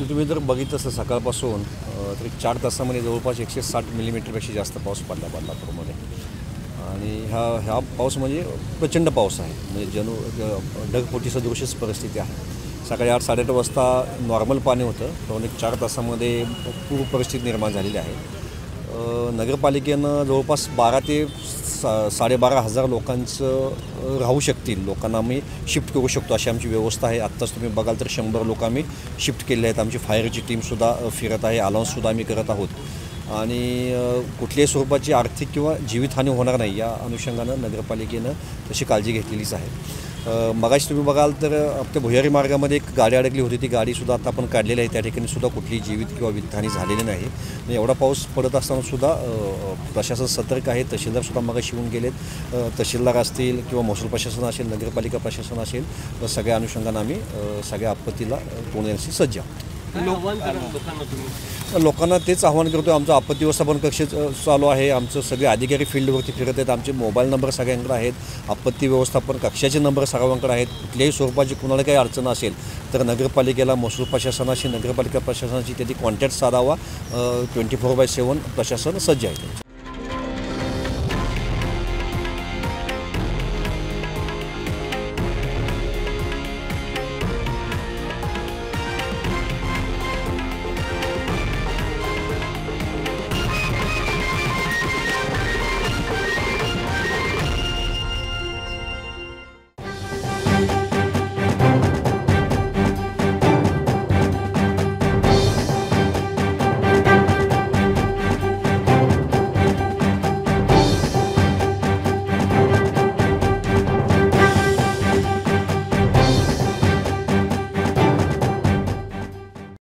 तुम्ही जर बघितलं असतं सकाळपासून तरी 4 तासामध्ये जवळपास 160 मिलीमीटरपेक्षा जास्त पाऊस पडला बदलापूरमध्ये. आणि ह्या पाऊस म्हणजे प्रचंड पाऊस आहे, म्हणजे ढगफुटी सदृशच परिस्थिती आहे. सकाळी 8-8:30 वाजता नॉर्मल पाणी होतं, पण 4 तासामध्ये पूर परिस्थिती निर्माण झालेली आहे. नगरपालिकेनं जवळपास 12 ते 12,500 लोकांचं राहू शकतील लोकांना आम्ही शिफ्ट करू शकतो अशी आमची व्यवस्था आहे. आत्ताच तुम्ही बघाल तर 100 लोक आम्ही शिफ्ट केले आहेत. आमची फायरची टीमसुद्धा फिरत आहे, अलाउन्ससुद्धा आम्ही करत आहोत. आणि कुठल्याही स्वरूपाची आर्थिक किंवा जीवितहानी होणार नाही या अनुषंगानं नगरपालिकेनं तशी काळजी घेतलेलीच आहे. मगाशी तुम्ही बघाल तर आपल्या भुयारी मार्गामध्ये एक गाडी अडकली होती, ती गाडीसुद्धा आता आपण काढलेली आहे. त्या ठिकाणीसुद्धा कुठलीही जीवित किंवा वित्तहानी झालेली नाही. आणि एवढा पाऊस पडत असतानासुद्धा प्रशासन सतर्क आहे. तहसीलदारसुद्धा मगाशी येऊन गेलेत. तहसीलदार असतील किंवा महसूल प्रशासन असेल, नगरपालिका प्रशासन असेल, तर सगळ्या अनुषंगानं आम्ही सगळ्या आपत्तीला तोंड देण्यासाठी सज्ज आहोत. लोकांना तेच आव्हान करतो. आमचं आपत्ती व्यवस्थापन कक्ष चालू आहे. आमचं सगळे अधिकारी फील्डवरती फिरत आहेत. आमचे मोबाईल नंबर सगळ्यांकडे आहेत. आपत्ती व्यवस्थापन कक्षाचे नंबर सर्वांकडे आहेत. कुठल्याही स्वरूपाची कुणाला काही अडचण असेल तर नगरपालिकेला, महसूल प्रशासनाशी, नगरपालिका प्रशासनाशी त्यांनी कॉन्टॅक्ट साधावा. 24/7 प्रशासन सज्ज आहे.